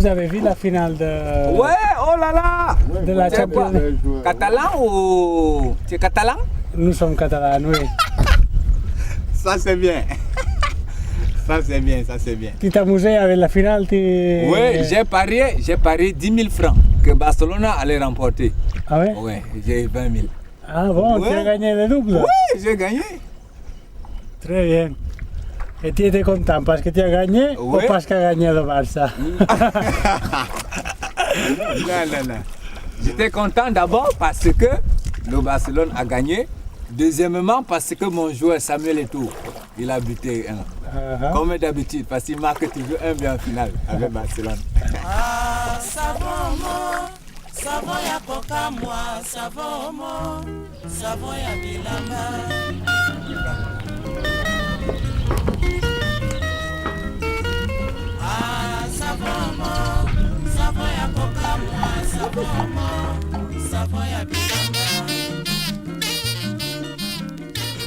vous avez vu la finale de... Ouais, oh là là. De la Champions League. Catalan ou... Tu es catalan? Nous sommes catalans, oui. Ça c'est bien. Ça c'est bien, ça c'est bien. Tu t'es amusé avec la finale? Oui, j'ai parié 10 000 francs que Barcelone allait remporter. Ah ouais? Oui, j'ai 20 000. Ah bon, Ouais. tu as gagné le double? Oui, j'ai gagné. Très bien. Et tu étais content parce que tu as gagné ou Ouais. parce qu'a gagné le Barça? Non. J'étais content d'abord parce que le Barcelone a gagné. Deuxièmement, parce que mon joueur Samuel Eto'o, il a buté un. Comme d'habitude, parce qu'il marque toujours un but en finale avec Barcelone. Ah, savon ya koka moi, savon ya bilamba. Ah, savon ya koka moi, savon ya bilamba.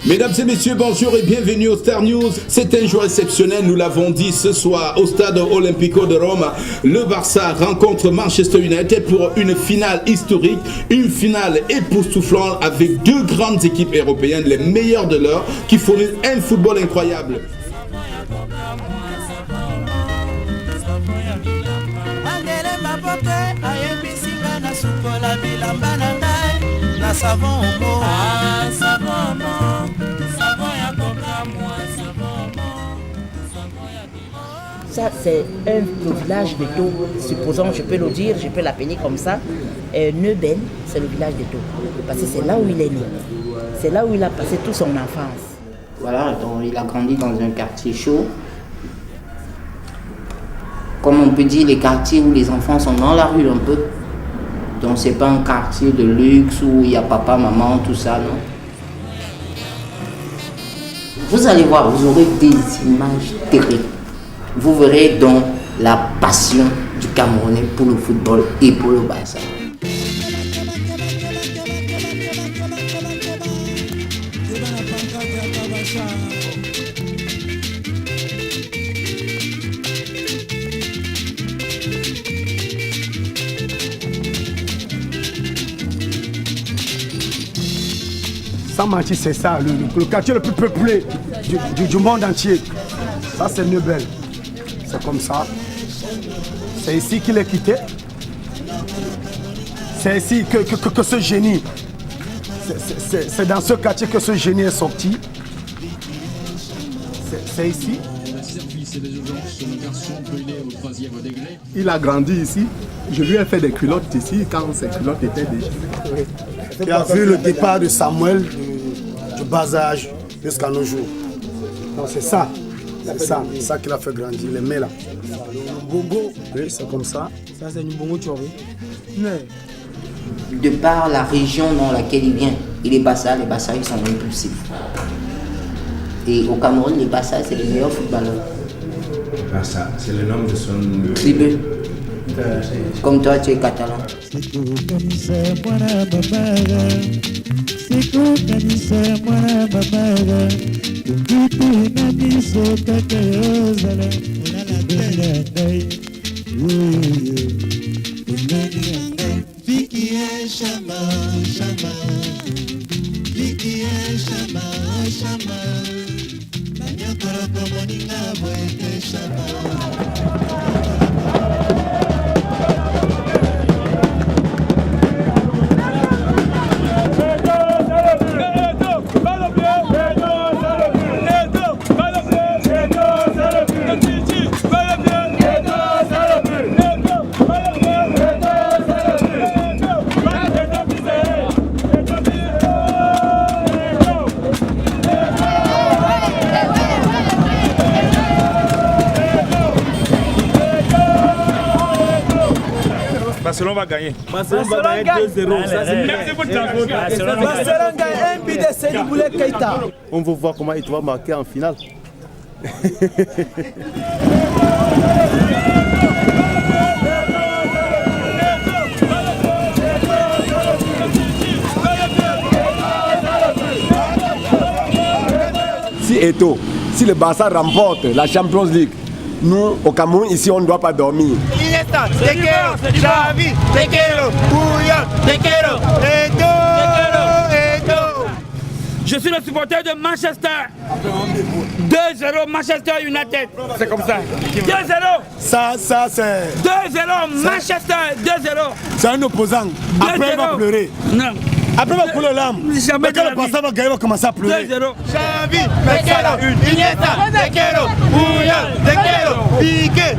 Mesdames et messieurs, bonjour et bienvenue au Star News. C'est un jour exceptionnel, nous l'avons dit ce soir au stade Olimpico de Rome. Le Barça rencontre Manchester United pour une finale historique, une finale époustouflante avec deux grandes équipes européennes, les meilleures de l'heure, qui fournissent un football incroyable. Ça, c'est le village d'Eto, supposons, je peux le dire, je peux l'appeler comme ça. Neuben, c'est le village d'Eto, parce que c'est là où il est né. C'est là où il a passé toute son enfance. Voilà, donc il a grandi dans un quartier chaud. Comme on peut dire, les quartiers où les enfants sont dans la rue un peu. Donc c'est pas un quartier de luxe où il y a papa, maman, tout ça, non. Vous allez voir, vous aurez des images terribles. Vous verrez donc la passion du Camerounais pour le football et pour le Barça. Sans mentir, c'est ça, le quartier le plus peuplé du monde entier. Ça, c'est Neubel. C'est comme ça. C'est ici qu'il est quitté. C'est ici que ce génie, c'est dans ce quartier que ce génie est sorti. C'est ici. Il a grandi ici. Je lui ai fait des culottes ici quand ses culottes étaient déjà. Il a vu le départ de Samuel du bas âge jusqu'à nos jours. Donc c'est ça. C'est ça qui l'a fait grandir, les mains là. Bongo, oui, c'est comme ça. Ça, c'est une bongo, tu vois. De par la région dans laquelle il vient, et les Barça ils sont impulsifs. Et au Cameroun, les Barça, c'est les meilleurs footballeurs. Barça, c'est le nom de son... Tribu. Comme toi, tu es catalan. Barcelone va gagner. Barcelone va gagner 2-0. Merci pour ta faute. Barcelone gagne un but de Seydou Boulay Keita. On veut voir comment il va marquer en finale. Si si le Barça remporte la Champions League, nous, au Cameroun, ici, on ne doit pas dormir. Iniesta, te quiero, Xavi, te quiero, Puyol, te quiero, Eto'o. Je suis le supporter de Manchester. 2-0 Manchester United. C'est comme ça. 2-0. Ça c'est... 2-0 Manchester. 2-0. C'est un opposant. Après, il va pleurer. Non. Après, il va couler l'âme. Jamais quand le Barça va gagner, il va commencer à pleurer. 2-0. Xavi, te quiero, Iniesta, te quiero, Puyol, te quiero, Piqué.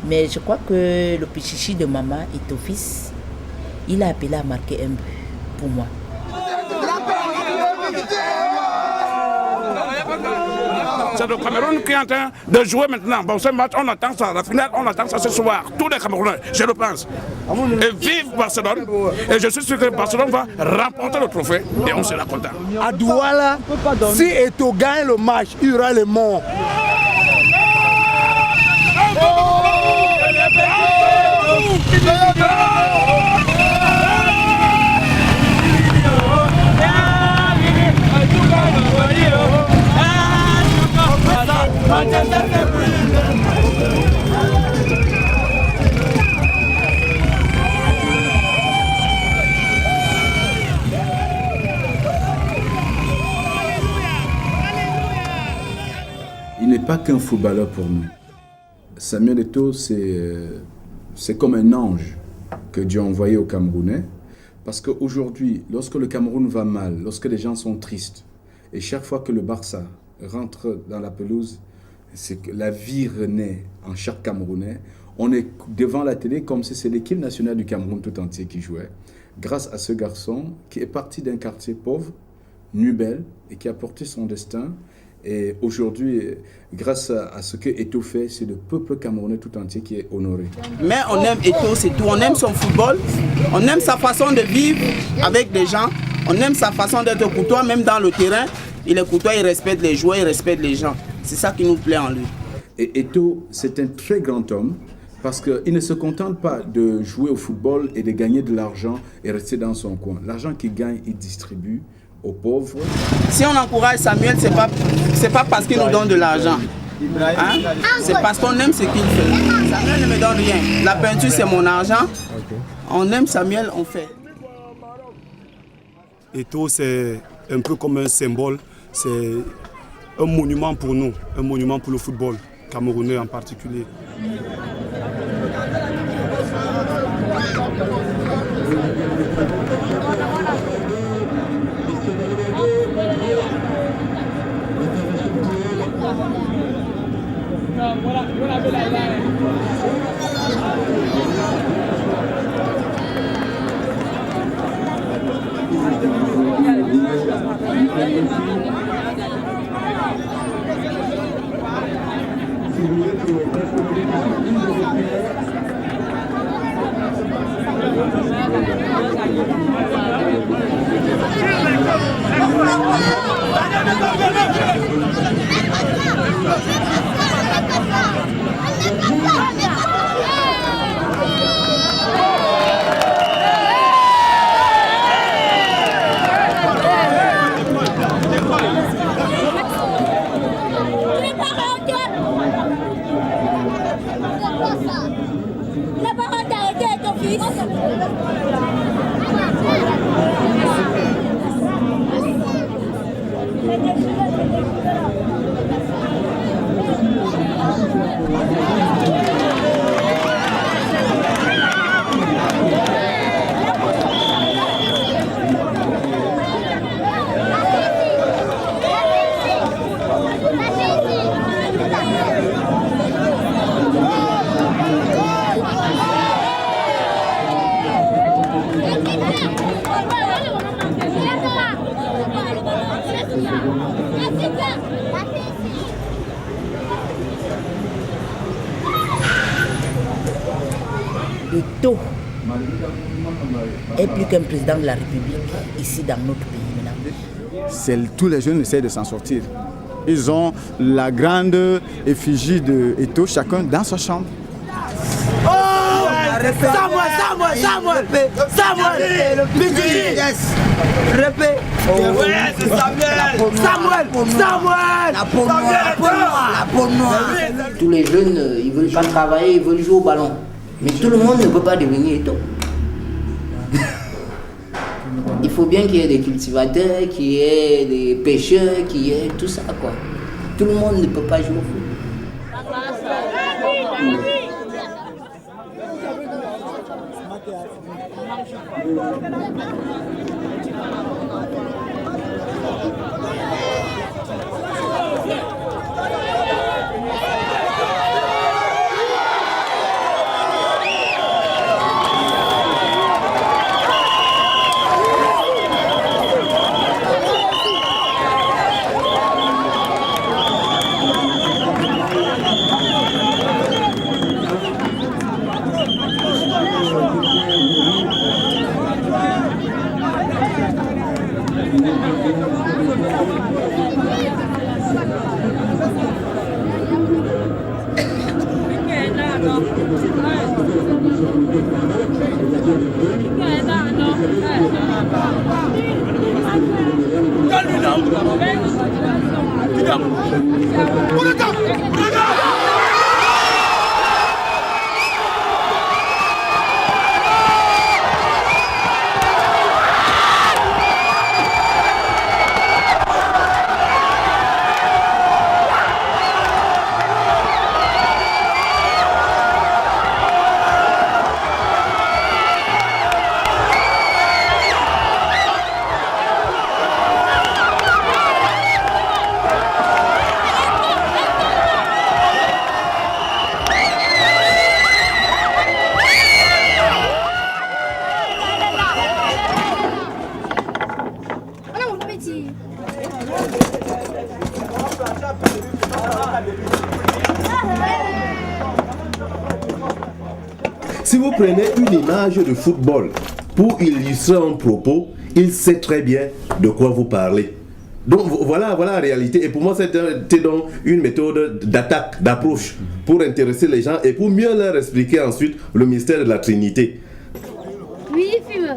Mais je crois que le pichichi de maman et ton fils, il a appelé à marquer un but pour moi. C'est le Cameroun qui est en train de jouer maintenant. Bon, ce match, on attend ça. La finale, on attend ça ce soir. Tous les Camerounais, je le pense. Et vive Barcelone. Et je suis sûr que Barcelone va remporter le trophée. Et on sera content. À Douala, si Eto'o gagne le match, il y aura les morts. Il n'est pas qu'un footballeur pour nous. Samuel Eto'o, c'est comme un ange que Dieu a envoyé aux Camerounais. Parce qu'aujourd'hui, lorsque le Cameroun va mal, lorsque les gens sont tristes, et chaque fois que le Barça rentre dans la pelouse, c'est que la vie renaît en chaque Camerounais. On est devant la télé comme si c'est l'équipe nationale du Cameroun tout entier qui jouait. Grâce à ce garçon qui est parti d'un quartier pauvre, Nubel, et qui a porté son destin. Et aujourd'hui, grâce à ce que Eto'o fait, c'est le peuple camerounais tout entier qui est honoré. Mais on aime Eto'o, c'est tout. On aime son football. On aime sa façon de vivre avec des gens. On aime sa façon d'être courtois, même dans le terrain. Il est courtois, il respecte les joueurs, il respecte les gens. C'est ça qui nous plaît en lui. Et Eto'o, c'est un très grand homme parce qu'il ne se contente pas de jouer au football et de gagner de l'argent et rester dans son coin. L'argent qu'il gagne, il distribue aux pauvres. Si on encourage Samuel, c'est pas parce qu'il nous donne de l'argent. Hein? C'est parce qu'on aime ce qu'il fait. Samuel ne me donne rien. La peinture, c'est mon argent. On aime Samuel, on fait. Eto'o, c'est un peu comme un symbole. C'est un monument pour nous, un monument pour le football camerounais en particulier. Eto'o est plus qu'un président de la République ici dans notre pays maintenant. Tous les jeunes essaient de s'en sortir. Ils ont la grande effigie de Eto'o, chacun dans sa chambre. Oh, Samuel. Répète. Ouais, c'est Samuel. La peau noire. Tous les jeunes, ils veulent pas travailler, ils veulent jouer au ballon. Mais tout le monde ne peut pas devenir Eto'o. Il faut bien qu'il y ait des cultivateurs, qu'il y ait des pêcheurs, qu'il y ait tout ça, quoi. Tout le monde ne peut pas jouer au foot. Si vous prenez une image de football pour illustrer un propos, il sait très bien de quoi vous parlez. Donc voilà la réalité. Et pour moi, c'était donc une méthode d'attaque, d'approche pour intéresser les gens et pour mieux leur expliquer ensuite le mystère de la Trinité. Oui, fume.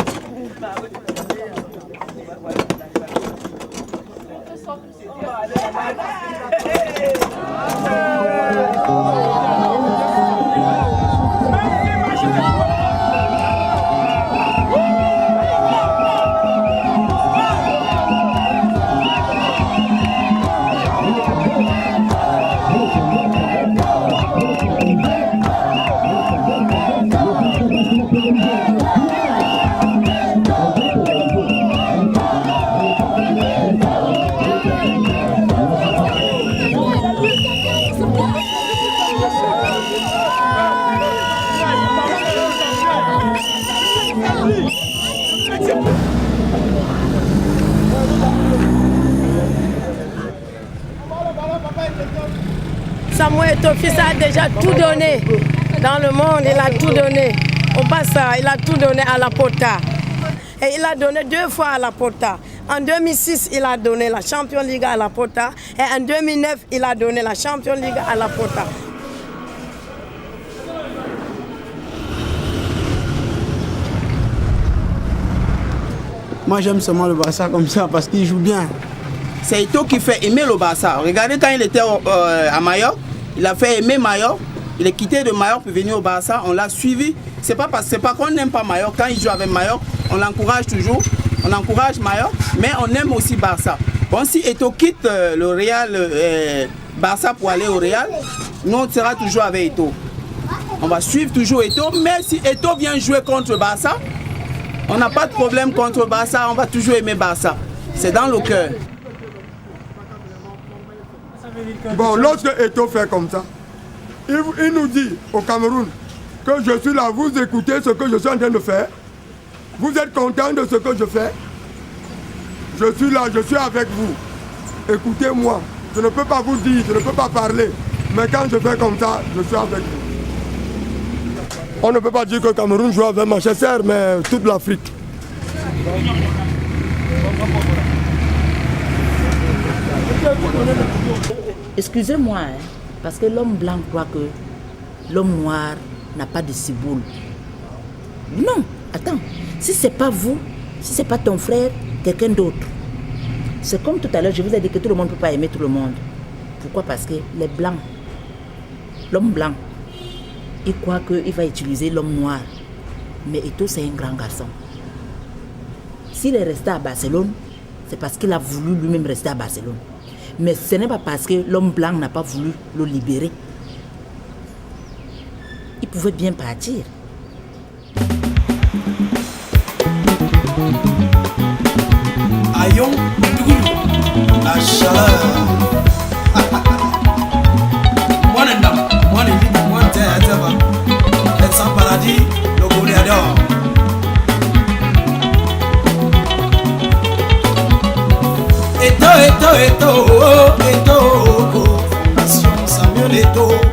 Samuel Eto'o fils a déjà tout donné dans le monde, il a tout donné. Au Barça, il a tout donné à la Porta. Et il a donné 2 fois à la Porta. En 2006, il a donné la Champions League à la Porta. Et en 2009, il a donné la Champions League à la Porta. Moi, j'aime seulement le Barça comme ça parce qu'il joue bien. C'est Eto'o qui fait aimer le Barça. Regardez quand il était à Majorque, il a fait aimer Majorque. Il est quitté de Majorque pour venir au Barça. On l'a suivi. C'est pas qu'on n'aime pas Majorque. Quand il joue avec Majorque, on l'encourage toujours. On encourage Majorque, mais on aime aussi Barça. Bon, si Eto'o quitte le Real, Barça pour aller au Real, nous on sera toujours avec Eto'o. On va suivre toujours Eto'o. Mais si Eto'o vient jouer contre Barça, on n'a pas de problème contre Barça. On va toujours aimer Barça. C'est dans le cœur. Bon, lorsque Eto'o fait comme ça, il nous dit au Cameroun que je suis là, vous écoutez ce que je suis en train de faire, vous êtes content de ce que je fais, je suis là, je suis avec vous, écoutez-moi, je ne peux pas vous dire, je ne peux pas parler, mais quand je fais comme ça, je suis avec vous. On ne peut pas dire que le Cameroun joue avec Manchester, mais toute l'Afrique. Excusez-moi, hein, parce que l'homme blanc croit que l'homme noir n'a pas de ciboule. Non, attends. Si c'est pas vous, si c'est pas ton frère, quelqu'un d'autre. C'est comme tout à l'heure, je vous ai dit que tout le monde ne peut pas aimer tout le monde. Pourquoi? Parce que les blancs, l'homme blanc, il croit qu'il va utiliser l'homme noir. Mais Eto'o, c'est un grand garçon. S'il est resté à Barcelone, c'est parce qu'il a voulu lui-même rester à Barcelone. Mais ce n'est pas parce que l'homme blanc n'a pas voulu le libérer. Il pouvait bien partir. Ayon, la chaleur. Moi, être sans paradis, le goléador. Fondation Samuel Eto'o.